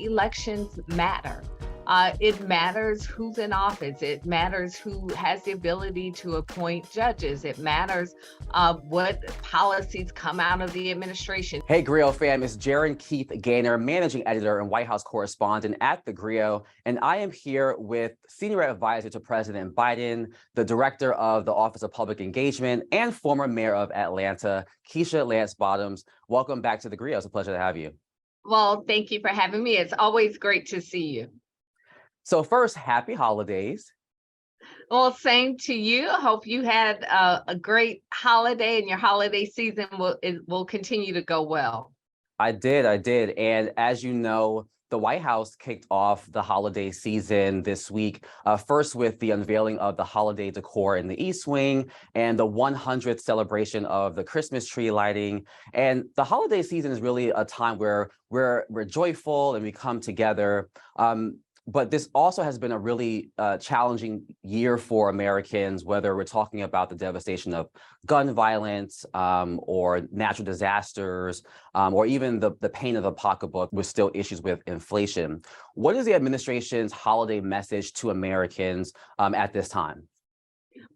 elections matter. It matters who's in office. It matters who has the ability to appoint judges. It matters what policies come out of the administration. Hey, Grio fam, it's Gerren Keith Gaynor, managing editor and White House correspondent at theGrio, and I am here with senior advisor to President Biden, the director of the Office of Public Engagement, and former mayor of Atlanta, Keisha Lance Bottoms. Welcome back to theGrio. It's a pleasure to have you. Well, thank you for having me. It's always great to see you. So first, happy holidays. Well, same to you. I hope you had a great holiday and your holiday season will continue to go well. I did. And as you know, the White House kicked off the holiday season this week, first with the unveiling of the holiday decor in the East Wing and the 100th celebration of the Christmas tree lighting. And the holiday season is really a time where we're joyful and we come together. But this also has been a really challenging year for Americans, whether we're talking about the devastation of gun violence or natural disasters, or even the pain of the pocketbook with still issues with inflation. What is the administration's holiday message to Americans at this time?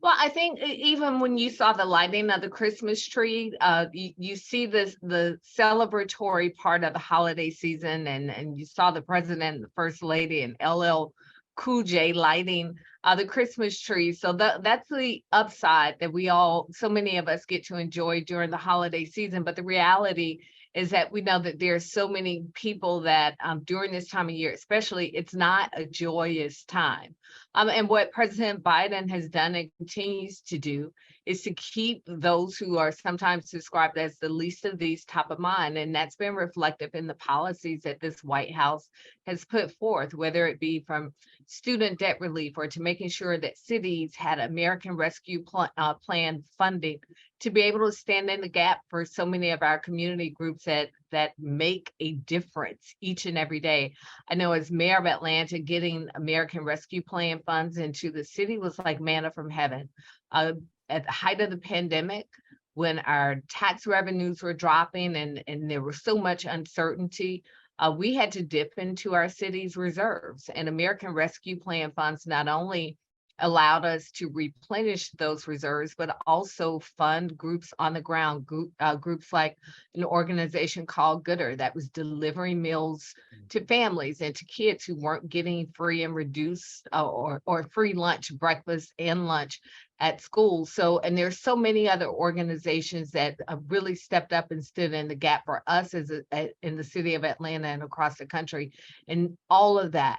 Well, I think even when you saw the lighting of the Christmas tree, you see the celebratory part of the holiday season, and you saw the president and the first lady and LL Cool J lighting the Christmas tree. So that's the upside that so many of us get to enjoy during the holiday season. But the reality is that we know that there are so many people that during this time of year, especially, it's not a joyous time. And what President Biden has done and continues to do is to keep those who are sometimes described as the least of these top of mind. And that's been reflective in the policies that this White House has put forth, whether it be from student debt relief or to making sure that cities had American Rescue Plan funding to be able to stand in the gap for so many of our community groups that make a difference each and every day. I know as mayor of Atlanta, getting American Rescue Plan funds into the city was like manna from heaven. At the height of the pandemic, when our tax revenues were dropping and there was so much uncertainty, we had to dip into our city's reserves. And American Rescue Plan funds not only allowed us to replenish those reserves, but also fund groups on the ground, groups like an organization called Gooder that was delivering meals to families and to kids who weren't getting free and reduced or free lunch, breakfast and lunch at school. So, and there's so many other organizations that really stepped up and stood in the gap for us in the city of Atlanta and across the country. And all of that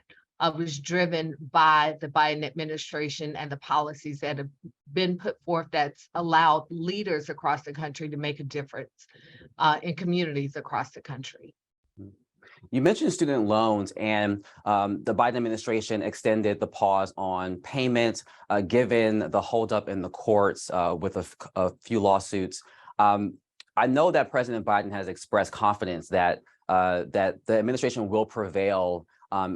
was driven by the Biden administration and the policies that have been put forth that's allowed leaders across the country to make a difference in communities across the country. You mentioned student loans, and the Biden administration extended the pause on payments given the holdup in the courts with a few lawsuits. I know that President Biden has expressed confidence that the administration will prevail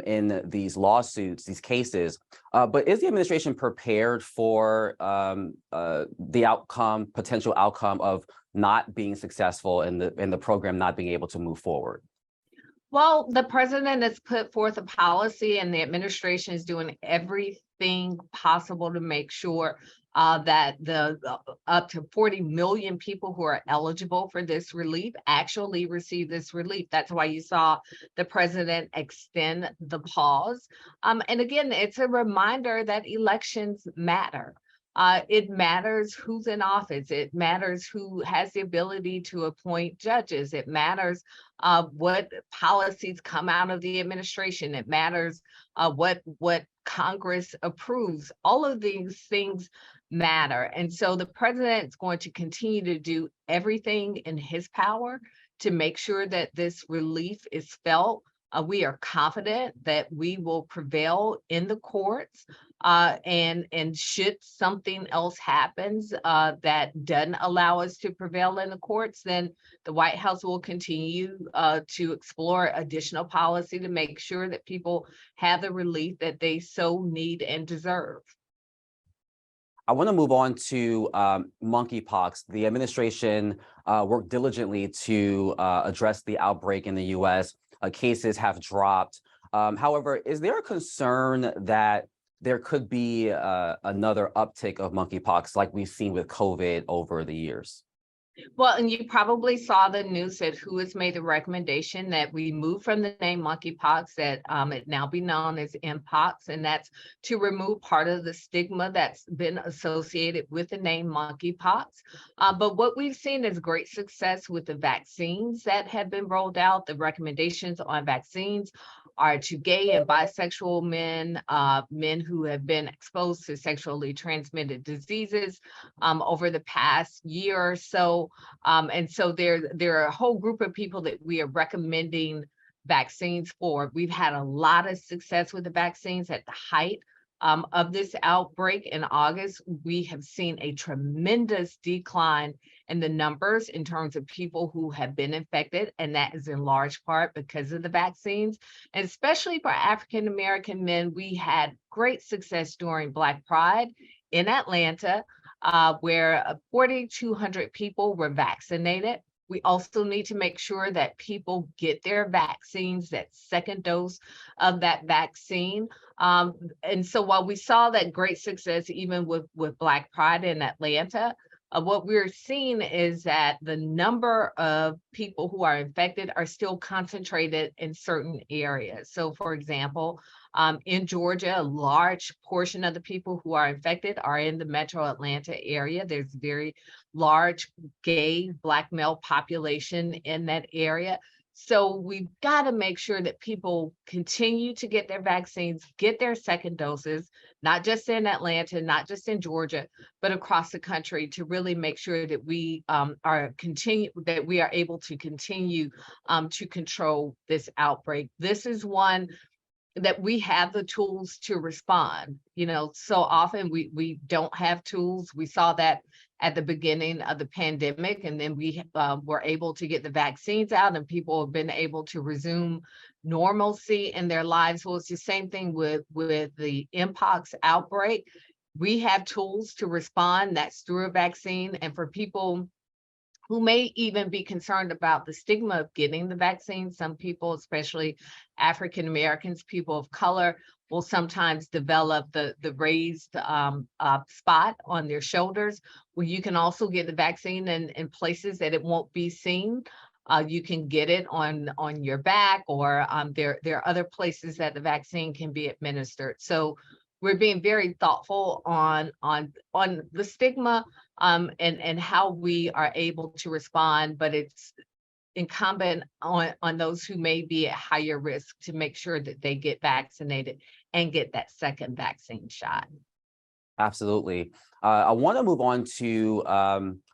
in these lawsuits, these cases, but is the administration prepared for the potential outcome of not being successful in the program not being able to move forward? Well, the president has put forth a policy and the administration is doing everything possible to make sure that the up to 40 million people who are eligible for this relief actually receive this relief. That's why you saw the president extend the pause. And again, it's a reminder that elections matter. It matters who's in office. It matters who has the ability to appoint judges. It matters what policies come out of the administration. It matters what Congress approves. All of these things matter. And so the president's going to continue to do everything in his power to make sure that this relief is felt. We are confident that we will prevail in the courts, and should something else happens that doesn't allow us to prevail in the courts, then the White House will continue to explore additional policy to make sure that people have the relief that they so need and deserve. I want to move on to monkeypox. The administration worked diligently to address the outbreak in the U.S. cases have dropped. However, is there a concern that there could be another uptick of monkeypox like we've seen with COVID over the years? Well, and you probably saw the news that WHO has made the recommendation that we move from the name monkeypox, that it now be known as Mpox, and that's to remove part of the stigma that's been associated with the name monkeypox. But what we've seen is great success with the vaccines that have been rolled out. The recommendations on vaccines are to gay and bisexual men, men who have been exposed to sexually transmitted diseases over the past year or so. And so there are a whole group of people that we are recommending vaccines for. We've had a lot of success with the vaccines at the height of this outbreak in August. We have seen a tremendous decline in the numbers in terms of people who have been infected, and that is in large part because of the vaccines. And especially for African American men, we had great success during Black Pride in Atlanta, where 4,200 people were vaccinated. We also need to make sure that people get their vaccines, that second dose of that vaccine. And so while we saw that great success, even with Black Pride in Atlanta, what we're seeing is that the number of people who are infected are still concentrated in certain areas. So for example, in Georgia, a large portion of the people who are infected are in the metro Atlanta area. There's very large gay Black male population in that area. So we've got to make sure that people continue to get their vaccines, get their second doses, not just in Atlanta, not just in Georgia, but across the country, to really make sure that we are able to continue to control this outbreak. This is one that we have the tools to respond. You know, so often we don't have tools. We saw that at the beginning of the pandemic, and then we were able to get the vaccines out, and people have been able to resume normalcy in their lives. Well, it's the same thing with the Mpox outbreak. We have tools to respond. That's through a vaccine. And for people who may even be concerned about the stigma of getting the vaccine, some people, especially African Americans, people of color, will sometimes develop the raised spot on their shoulders. Well, you can also get the vaccine in places that it won't be seen. You can get it on your back, or there are other places that the vaccine can be administered. So we're being very thoughtful on the stigma and how we are able to respond, but it's incumbent on those who may be at higher risk to make sure that they get vaccinated and get that second vaccine shot. Absolutely. I want to move on to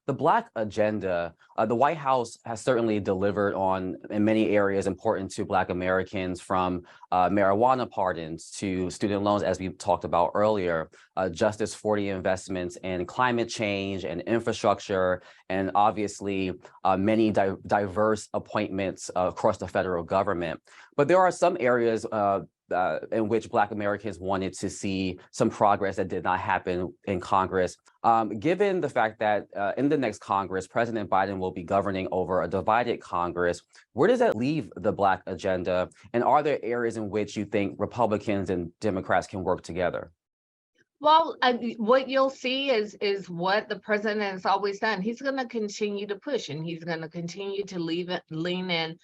the Black agenda. The White House has certainly delivered on, in many areas, important to Black Americans, from marijuana pardons to student loans, as we talked about earlier, justice for the investments in climate change and infrastructure, and obviously many diverse appointments across the federal government. But there are some areas in which Black Americans wanted to see some progress that did not happen in Congress. Given the fact that in the next Congress, President Biden will be governing over a divided Congress, where does that leave the Black agenda? And are there areas in which you think Republicans and Democrats can work together? Well, what you'll see is what the president has always done. He's going to continue to push, and he's going to continue to lean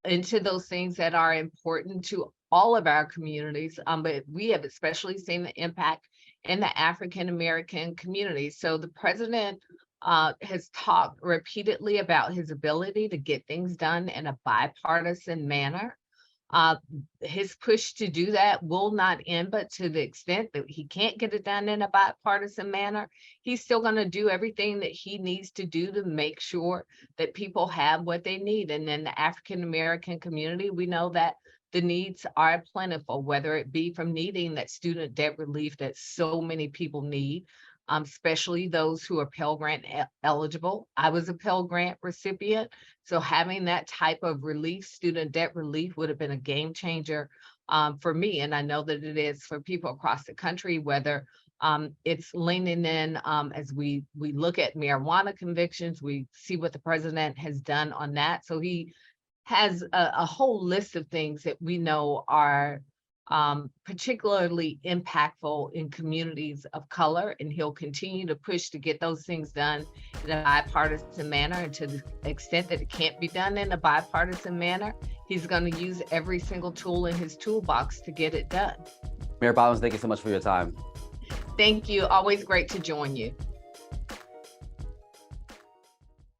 into those things that are important to all of our communities. But we have especially seen the impact in the African American community. So the president has talked repeatedly about his ability to get things done in a bipartisan manner. His push to do that will not end, but to the extent that he can't get it done in a bipartisan manner, he's still going to do everything that he needs to do to make sure that people have what they need. And in the African American community, we know that the needs are plentiful, whether it be from needing that student debt relief that so many people need, especially those who are Pell Grant eligible. I was a Pell Grant recipient, so having that type of relief, student debt relief, would have been a game changer for me. And I know that it is for people across the country, whether it's leaning in as we look at marijuana convictions. We see what the president has done on that. So he has a whole list of things that we know are particularly impactful in communities of color, and he'll continue to push to get those things done in a bipartisan manner. And to the extent that it can't be done in a bipartisan manner, he's going to use every single tool in his toolbox to get it done. Mayor Bottoms, thank you so much for your time. Thank you. Always great to join you.